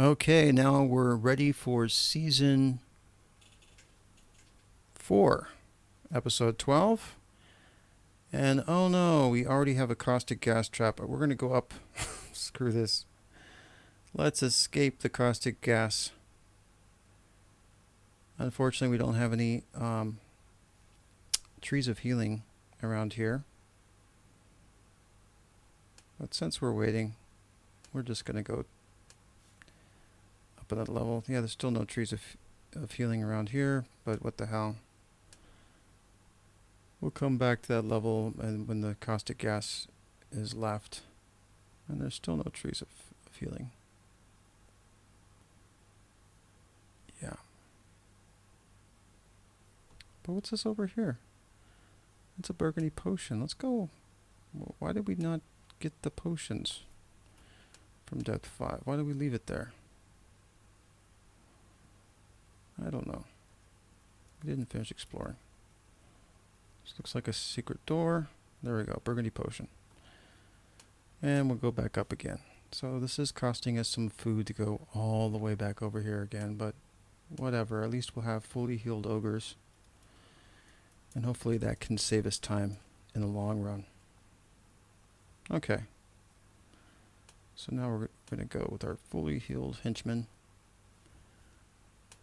Okay, now we're ready for season 4, episode 12. And oh no, we already have a caustic gas trap. We're going to go up. Screw this. Let's escape the caustic gas. Unfortunately, we don't have any trees of healing around here. But since we're waiting, we're just going to go up another level. Yeah, there's still no trees of healing around here, but what the hell. We'll come back to that level and when the caustic gas is left. And there's still no trees of healing. Yeah. But what's this over here? It's a burgundy potion. Let's go. Why did we not get the potions from depth 5? Why did we leave it there? I don't know. We didn't finish exploring. This looks like a secret door. There we go, burgundy potion. And we'll go back up again. So this is costing us some food to go all the way back over here again, but whatever. At least we'll have fully healed ogres. And hopefully that can save us time in the long run. Okay. So now we're going to go with our fully healed henchmen.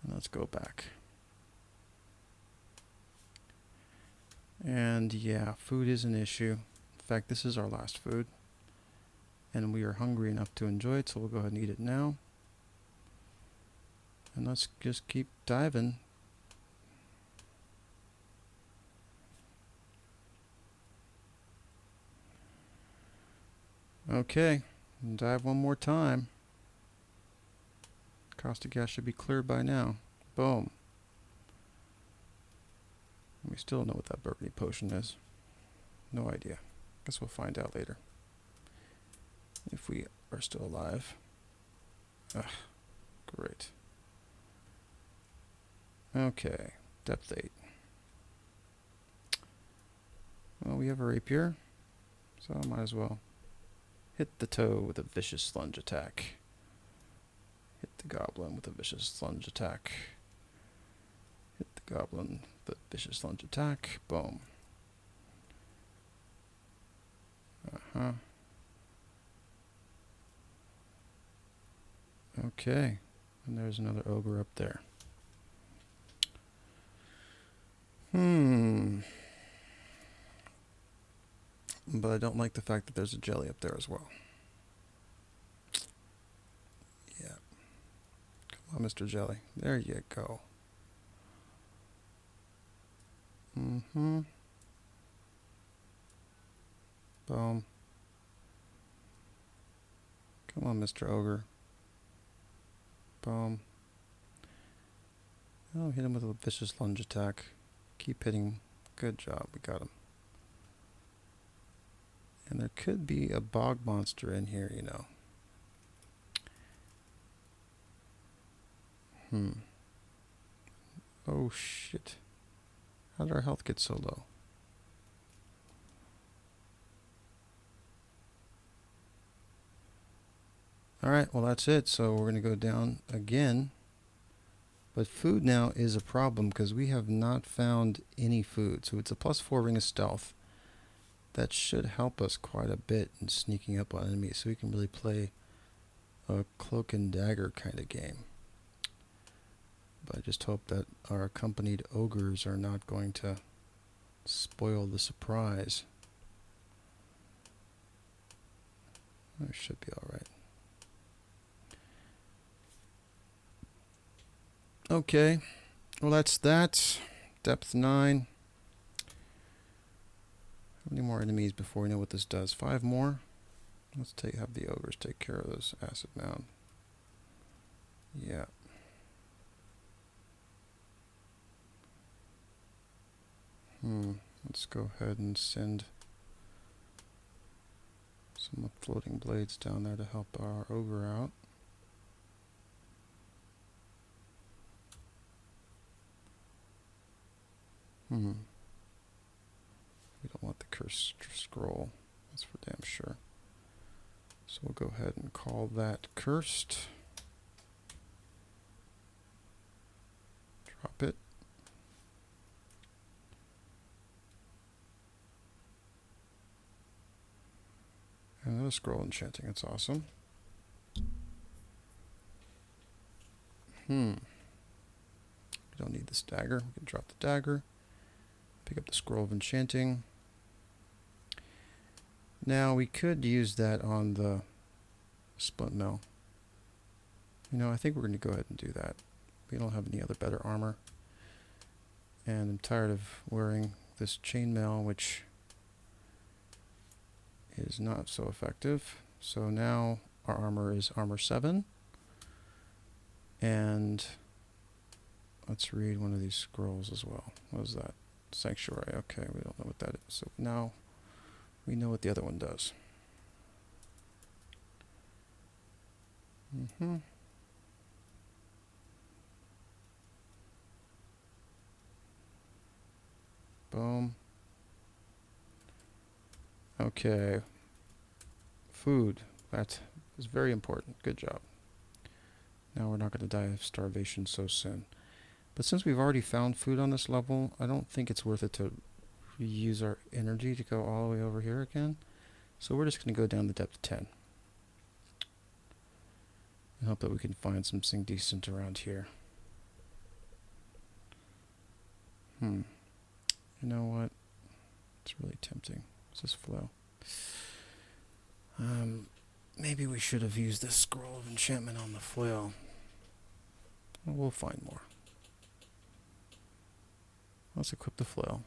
And let's go back. And yeah, food is an issue. In fact, this is our last food. And we are hungry enough to enjoy it, so we'll go ahead and eat it now. And let's just keep diving. Okay, dive one more time. Caustic gas should be cleared by now. Boom. We still don't know what that burgundy potion is. No idea. Guess we'll find out later. If we are still alive. Ugh, great. Okay, depth 8. Well, we have a rapier, so I might as well hit the toe with a vicious lunge attack. Hit the goblin with a vicious lunge attack. Hit the goblin with a vicious lunge attack. Boom. Okay. And there's another ogre up there. But I don't like the fact that there's a jelly up there as well. Yeah. Come on, Mr. Jelly. There you go. Boom. Come on, Mr. Ogre. Boom. Oh, hit him with a vicious lunge attack. Keep hitting. Good job. We got him. And there could be a bog monster in here, you know. Oh, shit. How did our health get so low? Alright, well that's it. So we're going to go down again. But food now is a problem because we have not found any food. So it's a +4 ring of stealth. That should help us quite a bit in sneaking up on enemies. So we can really play a cloak and dagger kind of game. But I just hope that our accompanied ogres are not going to spoil the surprise. It should be alright. Okay, well that's that. Depth 9. How many more enemies before we know what this does? 5 more? Let's have the ogres take care of this acid mound. Yeah. Let's go ahead and send some floating blades down there to help our ogre out. We don't want the cursed scroll. That's for damn sure. So we'll go ahead and call that cursed. Another scroll enchanting. That's awesome. We don't need this dagger. We can drop the dagger. Pick up the scroll of enchanting. Now we could use that on the splint mill. You know, I think we're going to go ahead and do that. We don't have any other better armor. And I'm tired of wearing this chainmail, which is not so effective. So now our armor is armor 7. And let's read one of these scrolls as well. What is that? Sanctuary. Okay, we don't know what that is. So now we know what the other one does. Boom. Okay. Food. That is very important. Good job. Now we're not going to die of starvation so soon. But since we've already found food on this level, I don't think it's worth it to reuse our energy to go all the way over here again. So we're just going to go down the depth of 10. And hope that we can find something decent around here. You know what? It's really tempting. What's this flow? Maybe we should have used this scroll of enchantment on the flail. Well, we'll find more. Let's equip the flail.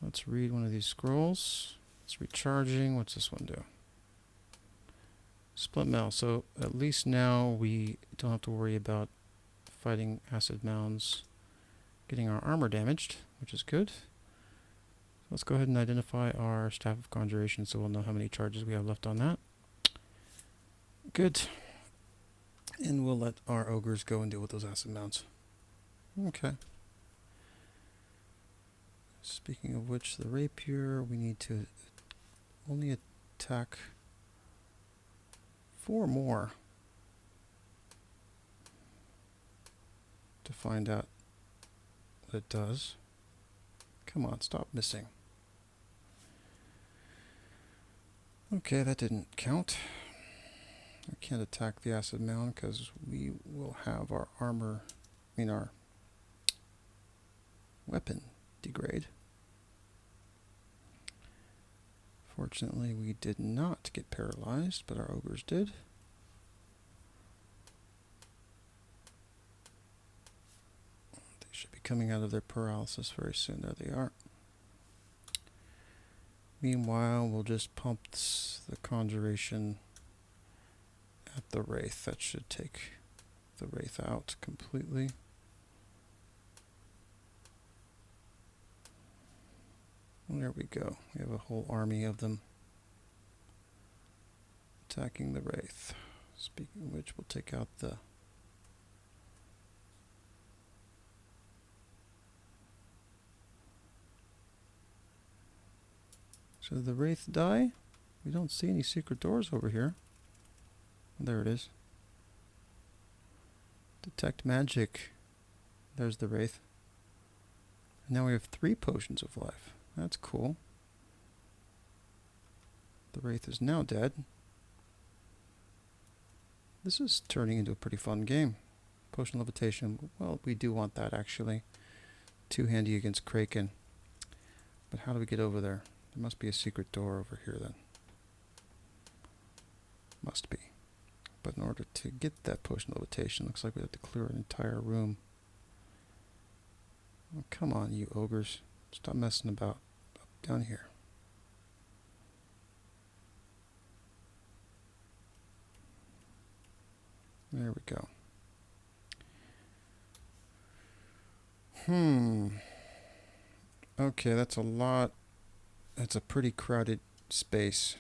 Let's read one of these scrolls. It's recharging. What's this one do? Split mail. So at least now we don't have to worry about fighting acid mounds, getting our armor damaged, which is good. Let's go ahead and identify our Staff of Conjuration so we'll know how many charges we have left on that. Good. And we'll let our ogres go and deal with those acid mounds. Okay. Speaking of which, the rapier, we need to only attack 4 more to find out what it does. Come on, stop missing. Okay, that didn't count. I can't attack the acid mound because we will have our armor, our weapon degrade. Fortunately, we did not get paralyzed, but our ogres did. They should be coming out of their paralysis very soon. There they are. Meanwhile, we'll just pump the conjuration at the wraith. That should take the wraith out completely. There we go. We have a whole army of them attacking the wraith. Speaking of which, we'll take out the So did the wraith die? We don't see any secret doors over here. There it is. Detect magic. There's the wraith. And now we have 3 potions of life. That's cool. The wraith is now dead. This is turning into a pretty fun game. Potion levitation. Well, we do want that actually. 2 handy against Kraken. But how do we get over there? There must be a secret door over here then. Must be. But in order to get that potion levitation, looks like we have to clear an entire room. Oh, come on, you ogres. Stop messing about. Up down here. There we go. Okay, that's a lot. That's a pretty crowded space.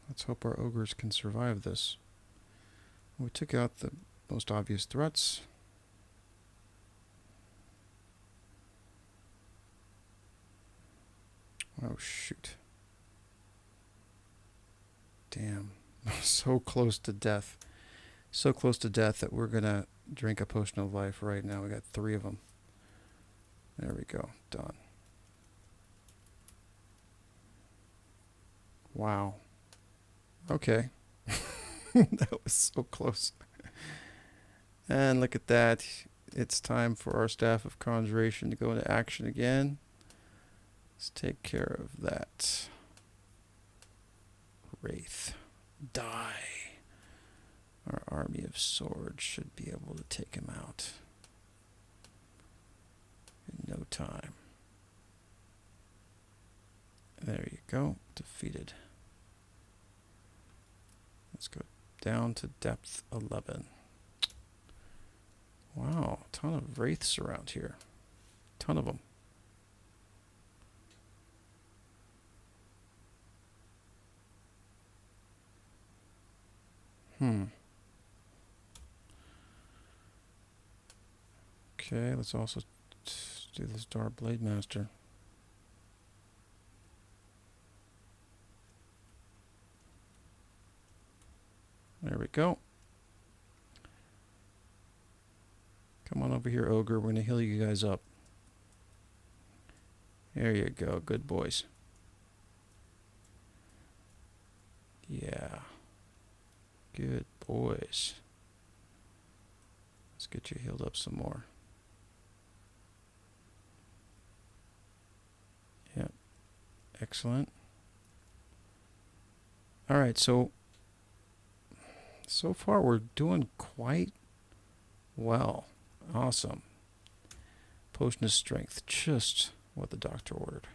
Let's hope our ogres can survive this. We took out the most obvious threats. Oh, shoot. Damn. So close to death. So close to death that we're going to drink a potion of life right now. We got 3 of them. There we go. Done. Wow. Okay. That was so close. And look at that. It's time for our Staff of Conjuration to go into action again. Let's take care of that. Wraith. Die. Our army of swords should be able to take him out in no time. There you go. Defeated. Let's go down to depth 11. Wow, a ton of wraiths around here. Ton of them. Okay, let's also do this Dark Blade Master. There we go. Come on over here, Ogre. We're going to heal you guys up. There you go. Good boys. Yeah. Good boys. Let's get you healed up some more. Yep. Excellent. All right, so far we're doing quite well. Awesome. Potion of Strength, just what the doctor ordered.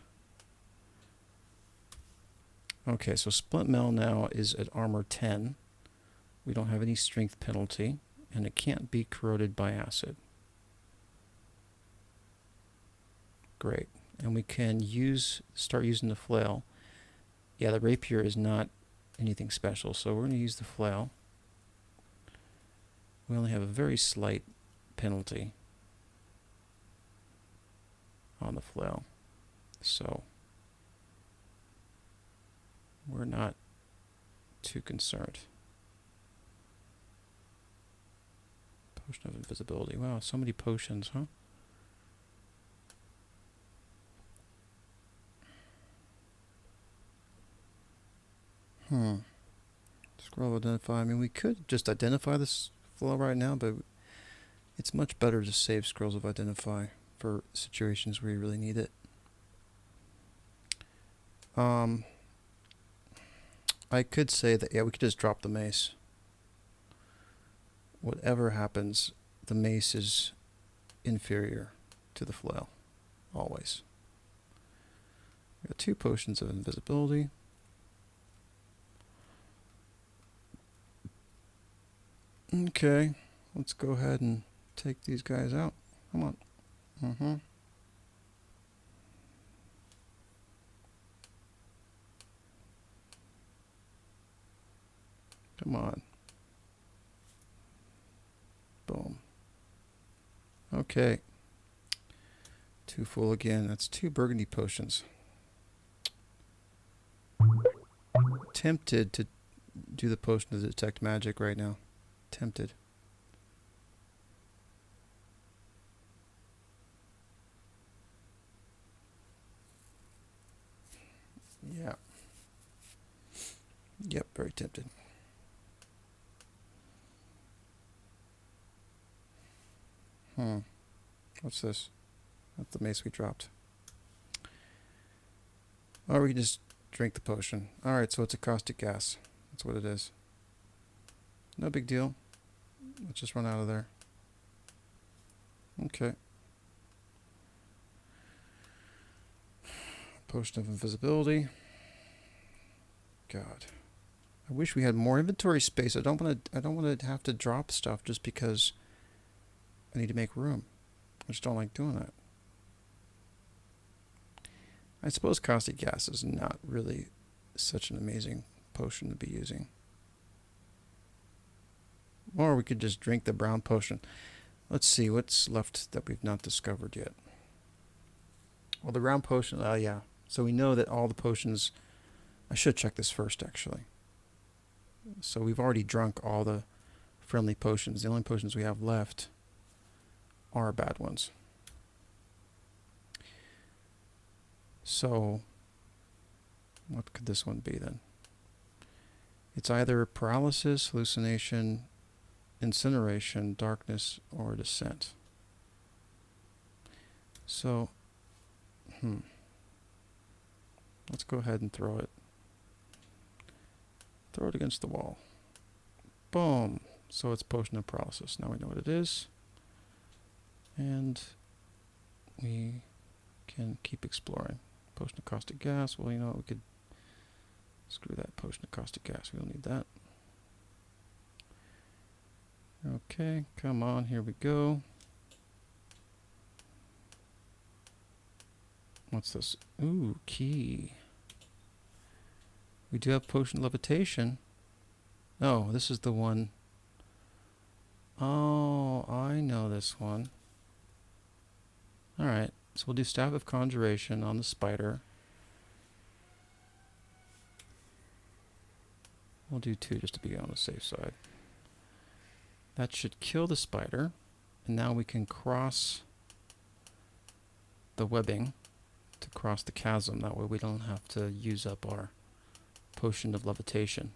Okay, so Splint Mail now is at armor 10. We don't have any strength penalty, and it can't be corroded by acid. Great. And we can start using the flail. Yeah, the rapier is not anything special, so we're going to use the flail. We only have a very slight penalty on the flail, so we're not too concerned. Potion of Invisibility. Wow, so many potions, huh? Scroll of Identify. I mean, we could just identify this flail right now, but it's much better to save Scrolls of Identify for situations where you really need it. I could say that, yeah, we could just drop the mace. Whatever happens, the mace is inferior to the flail, always. We got 2 potions of invisibility. Okay, let's go ahead and take these guys out. Come on. Come on. Boom. Okay. 2 full again. That's 2 burgundy potions. Tempted to do the potion to detect magic right now. Tempted. Yeah. Yep, very tempted. What's this? That's the mace we dropped. Or we can just drink the potion. Alright, so it's a caustic gas. That's what it is. No big deal. Let's just run out of there. Okay. Potion of Invisibility. God. I wish we had more inventory space. I don't want to have to drop stuff just because I need to make room. I just don't like doing that. I suppose caustic gas is not really such an amazing potion to be using. Or we could just drink the brown potion. Let's see what's left that we've not discovered yet. Well, the brown potion, yeah. So we know that all the potions... I should check this first, actually. So we've already drunk all the friendly potions. The only potions we have left are bad ones. So what could this one be then? It's either paralysis, hallucination, incineration, darkness, or descent. So, let's go ahead and throw it. Throw it against the wall. Boom. So it's potion of paralysis. Now we know what it is. And we can keep exploring. Potion of caustic gas. Well, you know what? We could screw that potion of caustic gas. We don't need that. Okay, come on. Here we go. What's this? Ooh, key. We do have potion levitation. Oh, this is the one. Oh, I know this one. Alright, so we'll do Staff of Conjuration on the spider. We'll do 2 just to be on the safe side. That should kill the spider. And now we can cross the webbing to cross the chasm. That way we don't have to use up our potion of levitation.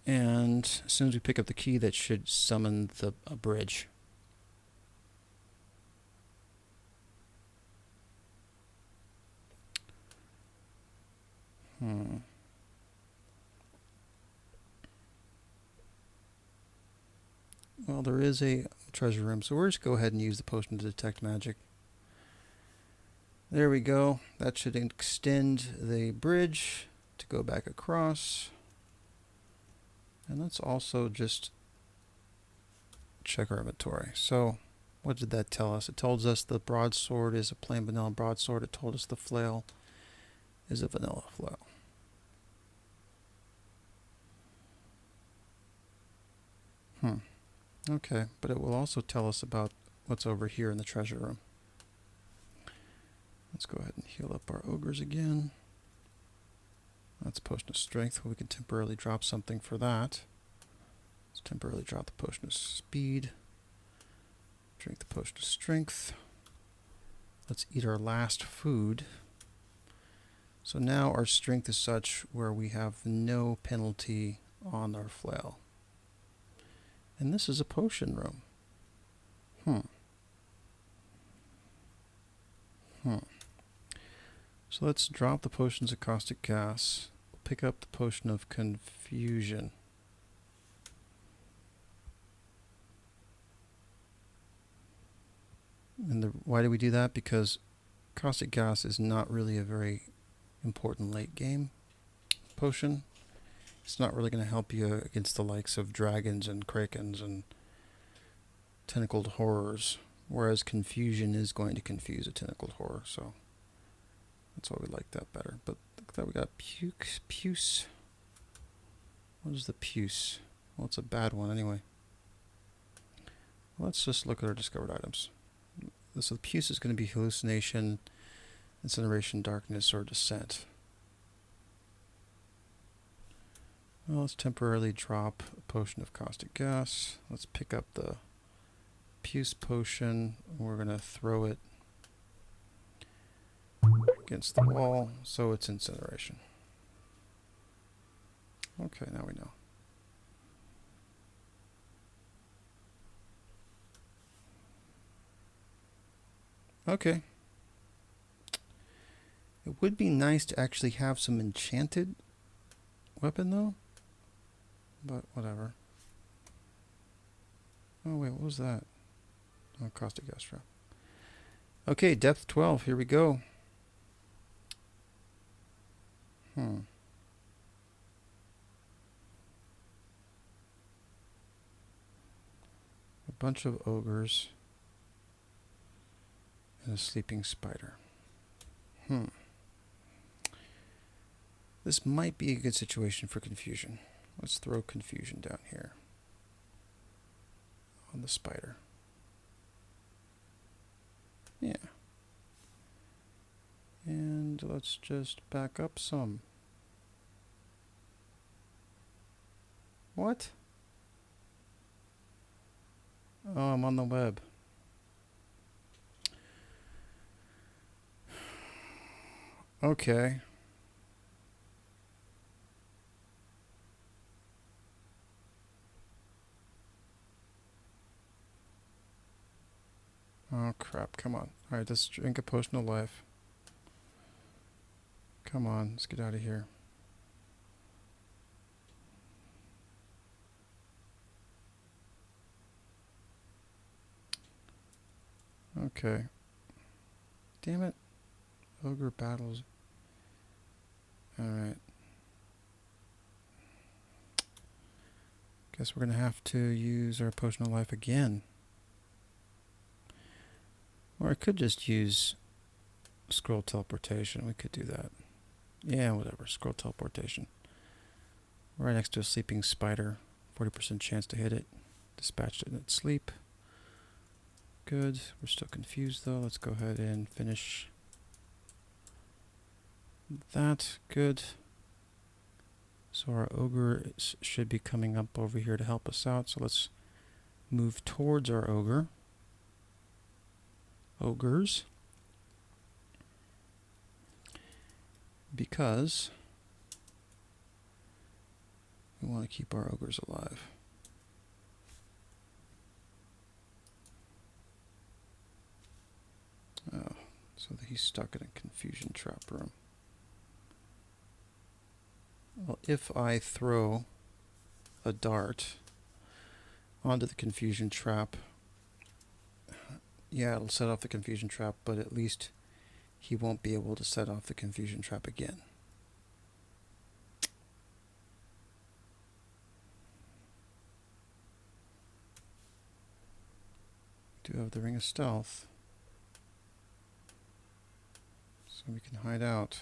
And as soon as we pick up the key, that should summon a bridge. Well, there is a treasure room, so we're just go ahead and use the potion to detect magic. There we go. That should extend the bridge to go back across. And let's also just check our inventory. So, what did that tell us? It told us the broadsword is a plain vanilla broadsword. It told us the flail is a vanilla flail. Okay, but it will also tell us about what's over here in the treasure room. Let's go ahead and heal up our ogres again. That's potion of strength. We can temporarily drop something for that. Let's temporarily drop the potion of speed. Drink the potion of strength. Let's eat our last food. So now our strength is such where we have no penalty on our flail. And this is a potion room. So let's drop the potions of caustic gas. Pick up the potion of confusion. And why do we do that? Because caustic gas is not really a very important late game potion. It's not really going to help you against the likes of dragons and krakens and tentacled horrors, whereas confusion is going to confuse a tentacled horror, so that's why we like that better. But look at that, we got puce. What is the puce? Well, it's a bad one anyway. Let's just look at our discovered items. So the puce is going to be hallucination, incineration, darkness, or descent. Well, let's temporarily drop a potion of caustic gas. Let's pick up the puce potion. We're going to throw it against the wall, so it's incineration. Okay, now we know. Okay. It would be nice to actually have some enchanted weapon though, but whatever. Oh wait, what was that? Oh, caustic gas trap. Okay, depth 12, here we go. A bunch of ogres and a sleeping spider. This might be a good situation for confusion. Let's throw confusion down here on the spider. Yeah. And let's just back up some. What? Oh, I'm on the web. Okay. Oh crap, come on. Alright, let's drink a potion of life. Come on, let's get out of here. Okay. Damn it. Ogre battles. Alright. Guess we're gonna have to use our potion of life again. Or I could just use scroll teleportation. We could do that. Yeah, whatever. Scroll teleportation. Right next to a sleeping spider. 40% chance to hit it. Dispatched it in its sleep. Good. We're still confused though. Let's go ahead and finish that. Good. So our ogre should be coming up over here to help us out. So let's move towards our ogre. Ogres. Because we want to keep our ogres alive. Oh, so that he's stuck in a confusion trap room. Well, if I throw a dart onto the confusion trap, yeah, it'll set off the confusion trap, but at least he won't be able to set off the confusion trap again. Do have the Ring of Stealth, so we can hide out.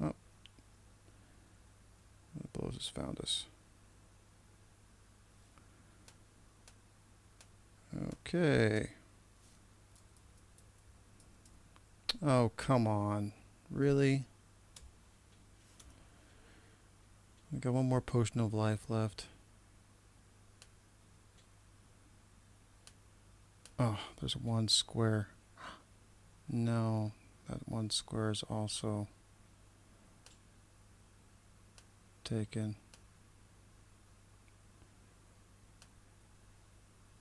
Oh, the blows has found us. Okay. Oh, come on. Really? I got one more potion of life left. Oh, there's one square. No, that one square is also taken.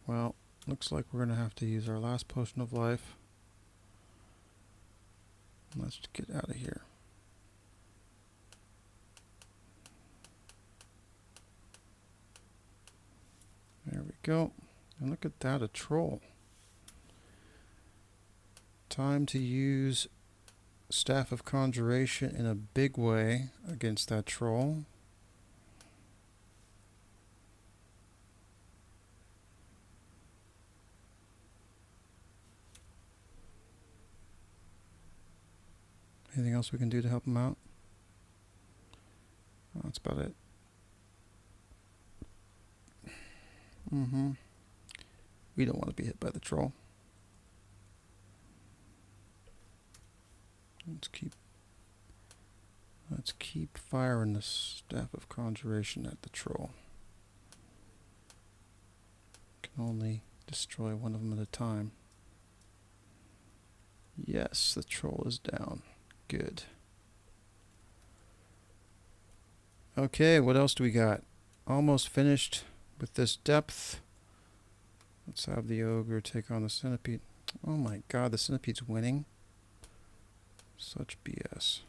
Well, looks like we're going to have to use our last potion of life. Let's get out of here. There we go. And look at that, a troll. Time to use Staff of Conjuration in a big way against that troll. Anything else we can do to help him out? Oh, that's about it. We don't want to be hit by the troll. Let's keep firing the Staff of Conjuration at the troll. Can only destroy one of them at a time. Yes, the troll is down. Good. Okay, what else do we got? Almost finished with this depth. Let's have the ogre take on the centipede. Oh my god, the centipede's winning. Such BS.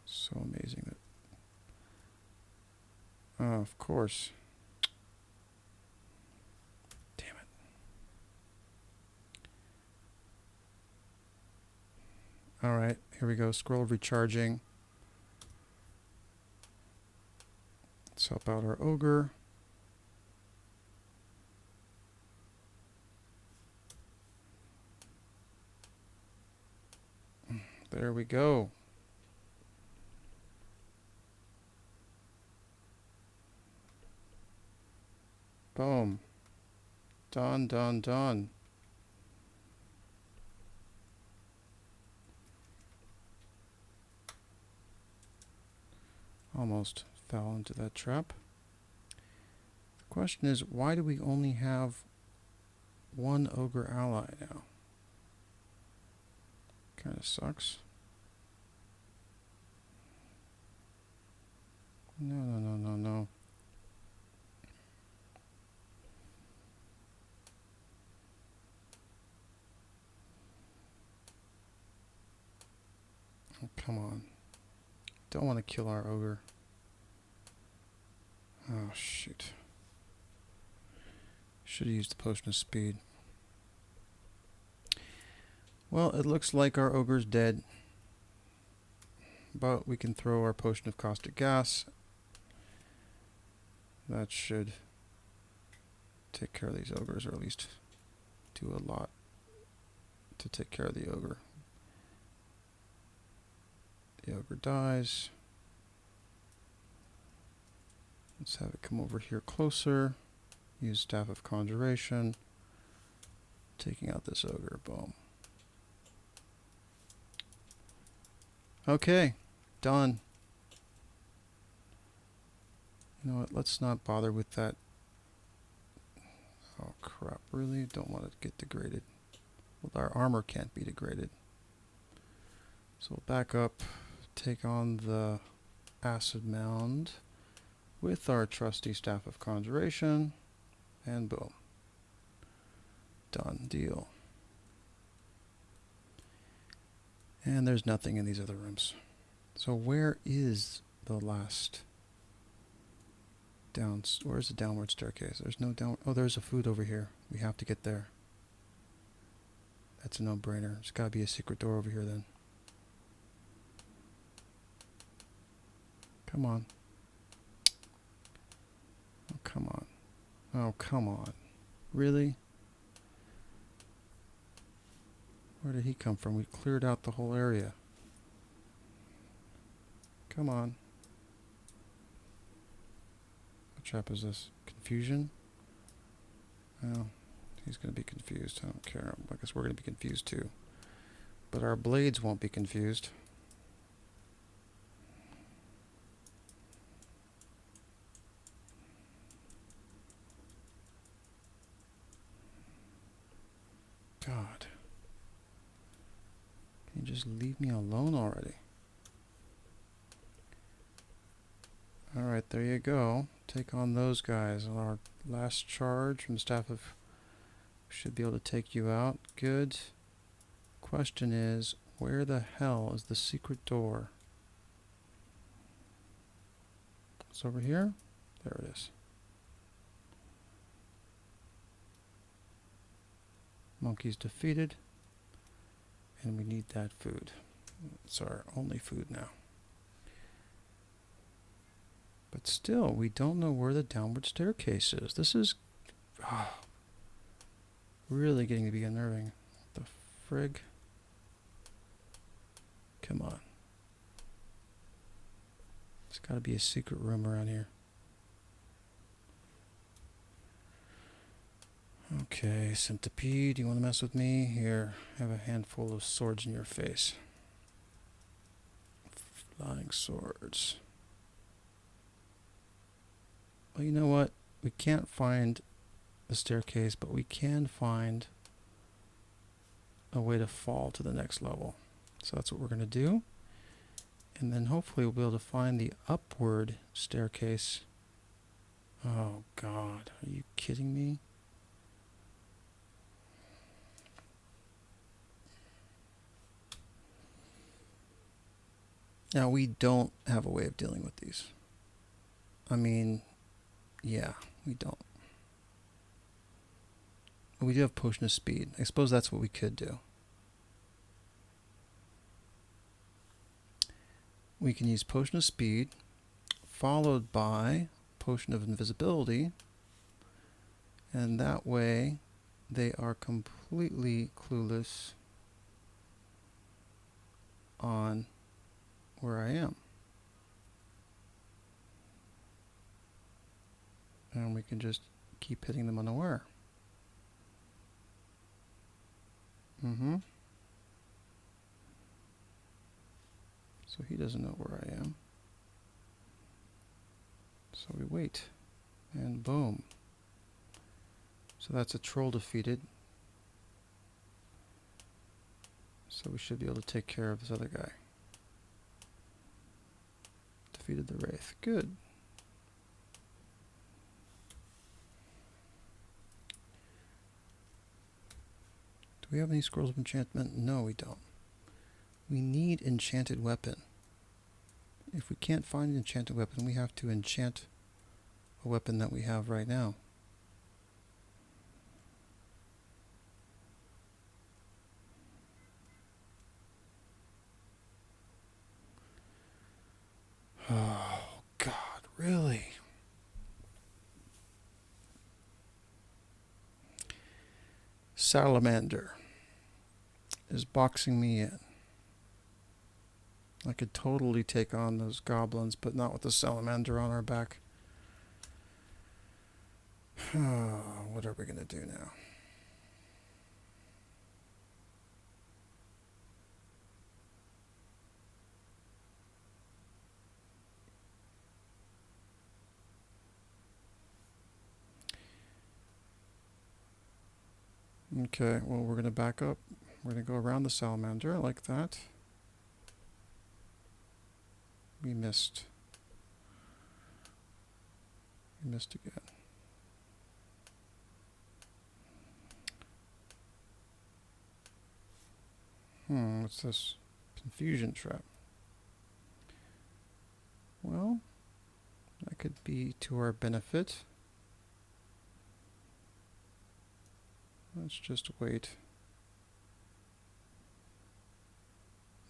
So amazing that. Oh, of course. Damn it. Alright, here we go. Scroll recharging. Let's help out our ogre. There we go. Boom. Done, done, done. Almost fell into that trap. The question is, why do we only have one ogre ally now? Kind of sucks. No, no, no, no, no. Oh, come on. Don't want to kill our ogre. Oh, shoot. Should have used the potion of speed. Well, it looks like our ogre's dead. But we can throw our potion of caustic gas. That should take care of these ogres, or at least do a lot to take care of the ogre. The ogre dies. Let's have it come over here closer. Use Staff of Conjuration. Taking out this ogre. Boom. Okay. Done. You know what? Let's not bother with that. Oh crap. Really? Don't want it to get degraded. Well, our armor can't be degraded. So we'll back up. Take on the acid mound with our trusty Staff of Conjuration, and boom. Done deal. And there's nothing in these other rooms. So where is the last where's the downward staircase? There's no down. Oh, there's a food over here. We have to get there. That's a no-brainer. There's got to be a secret door over here then. Come on. Oh, come on. Oh, come on. Really? Where did he come from? We cleared out the whole area. Come on. What trap is this? Confusion? Well, he's going to be confused. I don't care. I guess we're going to be confused too. But our blades won't be confused. God. Can you just leave me alone already? Alright, there you go. Take on those guys. Our last charge from the Staff of... Should be able to take you out. Good. Question is, where the hell is the secret door? It's over here? There it is. Monkey's defeated. And we need that food. It's our only food now. But still, we don't know where the downward staircase is. This is really getting to be unnerving. What the frig? Come on. There's got to be a secret room around here. Okay, Centipede, you want to mess with me? Here, have a handful of swords in your face. Flying swords. Well, you know what? We can't find the staircase, but we can find a way to fall to the next level. So that's what we're going to do. And then hopefully we'll be able to find the upward staircase. Oh, God. Are you kidding me? Now, we don't have a way of dealing with these. I mean, yeah, we don't. We do have Potion of Speed. I suppose that's what we could do. We can use Potion of Speed, followed by Potion of Invisibility, and that way they are completely clueless on where I am. And we can just keep hitting them unaware. So he doesn't know where I am. So we wait, and boom. So that's a troll defeated. So we should be able to take care of this other guy. Defeated the Wraith. Good. Do we have any scrolls of enchantment? No, we don't. We need enchanted weapon. If we can't find an enchanted weapon, we have to enchant a weapon that we have right now. Oh, God, really? Salamander is boxing me in. I could totally take on those goblins, but not with the salamander on our back. What are we going to do now? Okay, well, we're going to back up. We're going to go around the salamander like that. We missed. We missed again. What's this? Confusion trap. Well, that could be to our benefit. Let's just wait.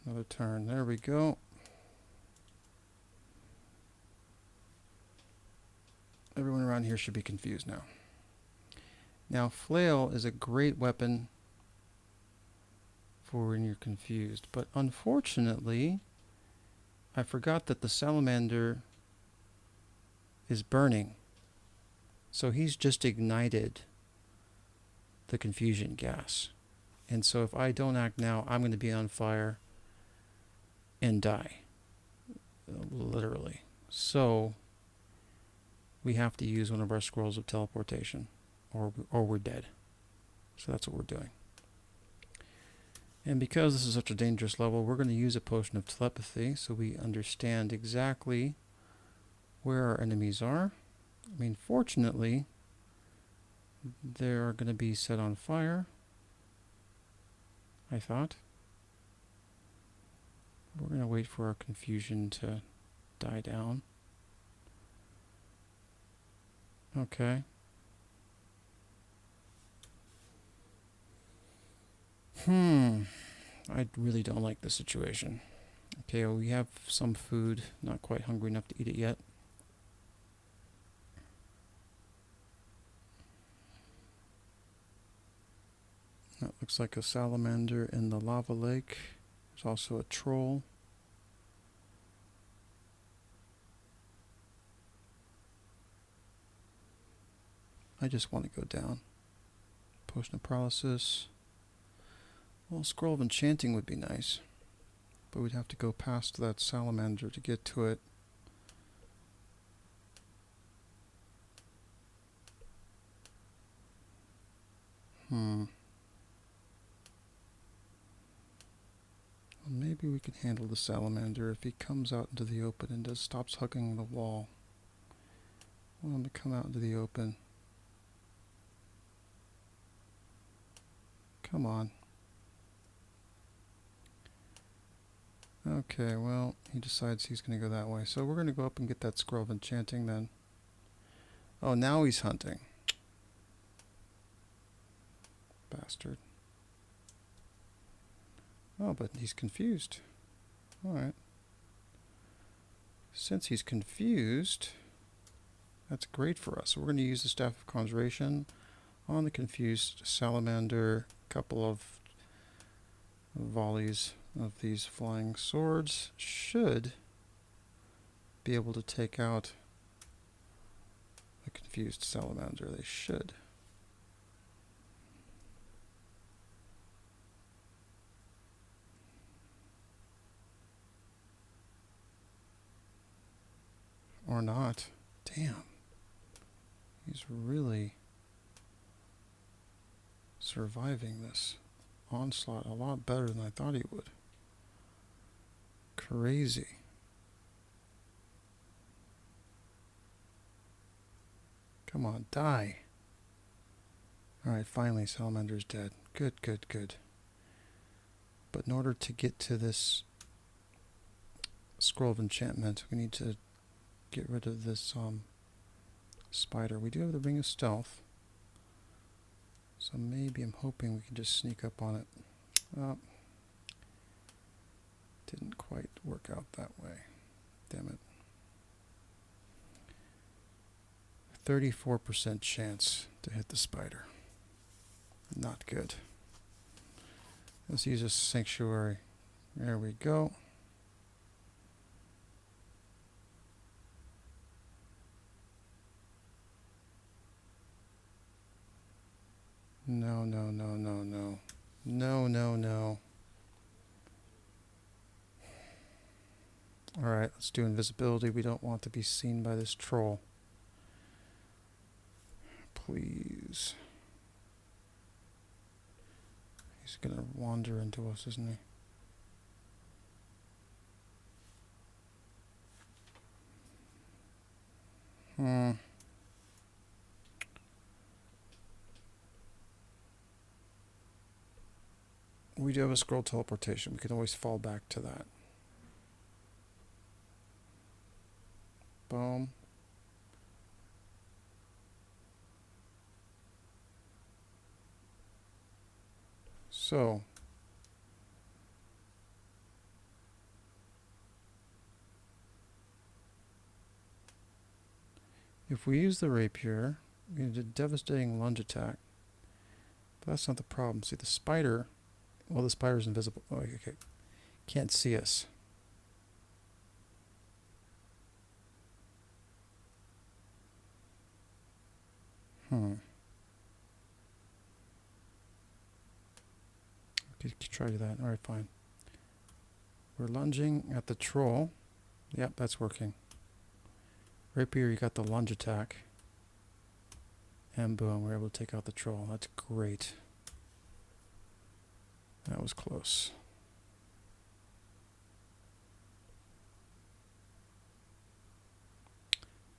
Another turn. There we go. Everyone around here should be confused now. Now, flail is a great weapon for when you're confused, but unfortunately, I forgot that the salamander is burning. So he's just ignited the confusion gas. And so if I don't act now, I'm going to be on fire and die. Literally. So we have to use one of our scrolls of teleportation, or we're dead. So that's what we're doing. And because this is such a dangerous level, we're going to use a potion of telepathy so we understand exactly where our enemies are. I mean, fortunately, they're going to be set on fire, I thought. We're going to wait for our confusion to die down. Okay. I really don't like this situation. Okay, well, we have some food. Not quite hungry enough to eat it yet. That looks like a salamander in the lava lake. There's also a troll. I just want to go down. Potion of paralysis. Well, scroll of enchanting would be nice, but we'd have to go past that salamander to get to it. Well, maybe we can handle the salamander if he comes out into the open and just stops hugging the wall. I want him to come out into the open. Come on. Okay, well, he decides he's going to go that way. So we're going to go up and get that scroll of enchanting then. Oh, now he's hunting. Bastard. Oh, but he's confused. Alright. Since he's confused, that's great for us. So we're going to use the Staff of Conjuration on the confused salamander. Couple of volleys of these flying swords should be able to take out the confused salamander. They should. Or not. Damn. He's really surviving this onslaught a lot better than I thought he would. Crazy. Come on, die. Alright, finally Salamander's dead. Good, good, good. But in order to get to this scroll of enchantment, we need to get rid of this spider. We do have the ring of stealth. So maybe I'm hoping we can just sneak up on it. Didn't quite work out that way. Damn it. 34% chance to hit the spider. Not good. Let's use a sanctuary. There we go. No, no, no, no, no. No, no, no. Alright, let's do invisibility. We don't want to be seen by this troll. Please. He's gonna wander into us, isn't he? We do have a scroll teleportation. We can always fall back to that. Boom. So, if we use the rapier, we're going to do a devastating lunge attack. But that's not the problem. See, the spider, well, the spider's invisible. Oh, okay. Can't see us. Okay, try that. Alright, fine. We're lunging at the troll. Yep, that's working. Rapier, you got the lunge attack. And boom, we're able to take out the troll. That's great. That was close.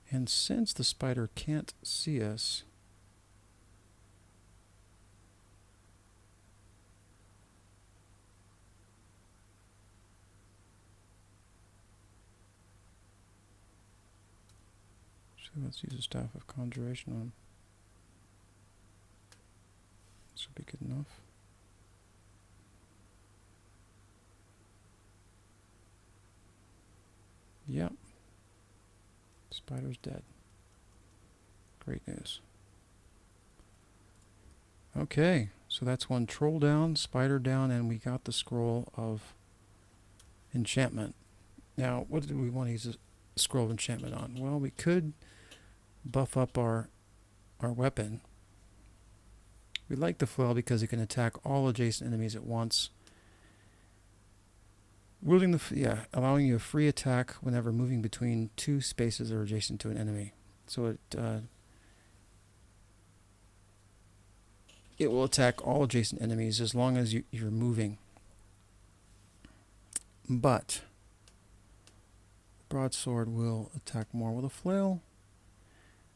And since the spider can't see us, so let's use a staff of conjuration on him. This would be good enough. Yep. Spider's dead. Great news. Okay, so that's one troll down, spider down, and we got the scroll of enchantment. Now, what do we want to use a scroll of enchantment on? Well, we could buff up our weapon. We like the flail because it can attack all adjacent enemies at once. Allowing you a free attack whenever moving between two spaces that are adjacent to an enemy. So it will attack all adjacent enemies as long as you're moving. But broadsword will attack more. With a flail,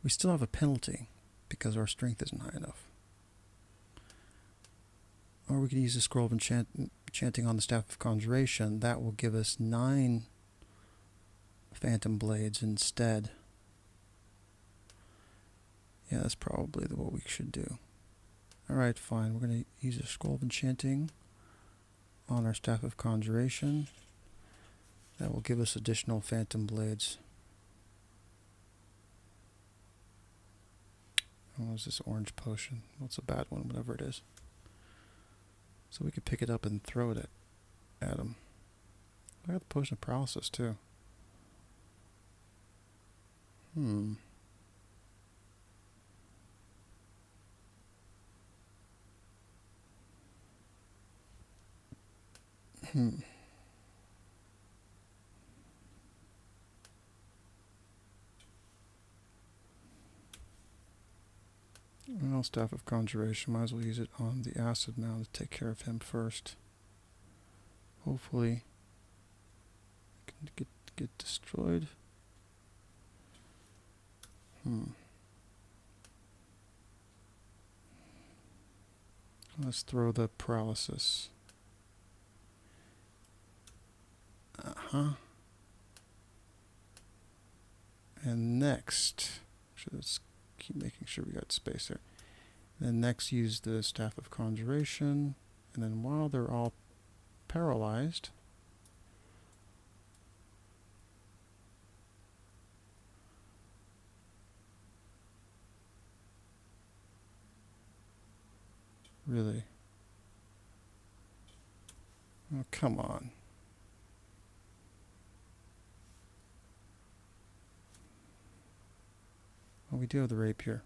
we still have a penalty because our strength isn't high enough. Or we could use the scroll of enchanting on the staff of conjuration. That will give us 9 phantom blades instead. Yeah, that's probably what we should do. Alright, fine. We're going to use a scroll of enchanting on our staff of conjuration. That will give us additional phantom blades. What was this orange potion? Well, it's a bad one, whatever it is. So we could pick it up and throw it at him. I got the potion of paralysis too. Well, Staff of Conjuration, might as well use it on the acid mound to take care of him first. Hopefully it can get destroyed. Let's throw the paralysis. And next, let's keep making sure we got space there. Then next use the Staff of Conjuration, and then while they're all paralyzed, really? Oh, come on. Oh, we do have the rapier.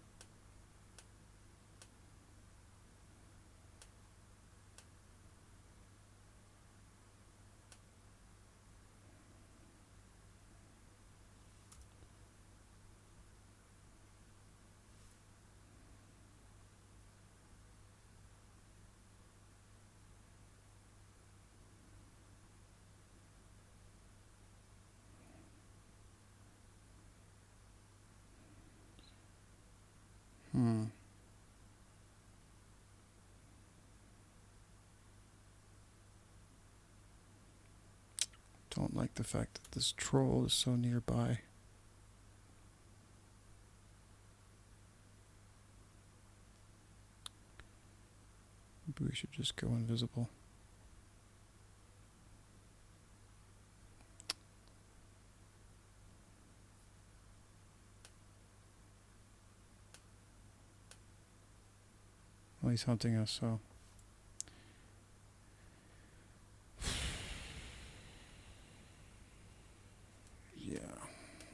Don't like the fact that this troll is so nearby. Maybe we should just go invisible. Well, he's hunting us, so. Yeah,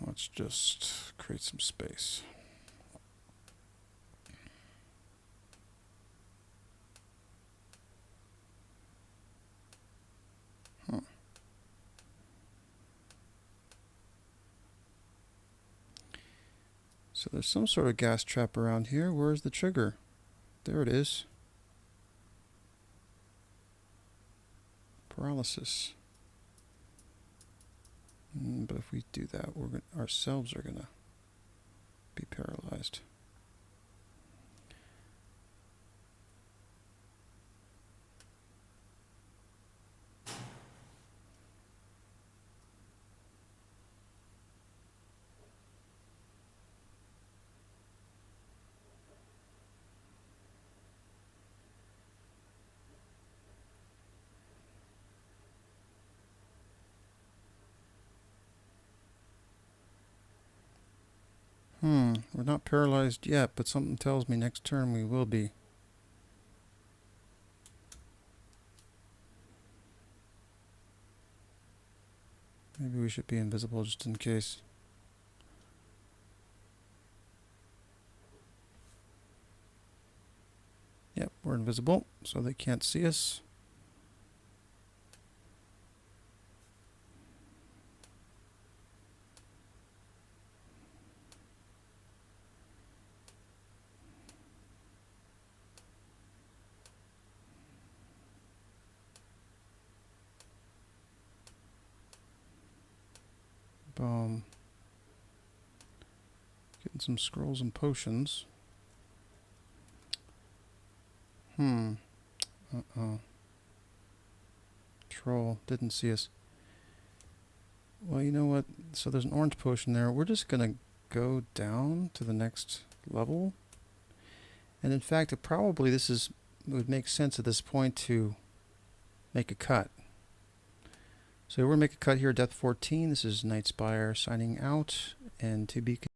let's just create some space. So there's some sort of gas trap around here. Where's the trigger? There it is. Paralysis. But if we do that, ourselves are gonna be paralyzed. We're not paralyzed yet, but something tells me next turn we will be. Maybe we should be invisible just in case. Yep, we're invisible, so they can't see us. Boom. Getting some scrolls and potions. Troll didn't see us. Well, you know what? So there's an orange potion there. We're just gonna go down to the next level. And in fact, it would make sense at this point to make a cut. So we're going to make a cut here at depth 14. This is Nightspire signing out, and to be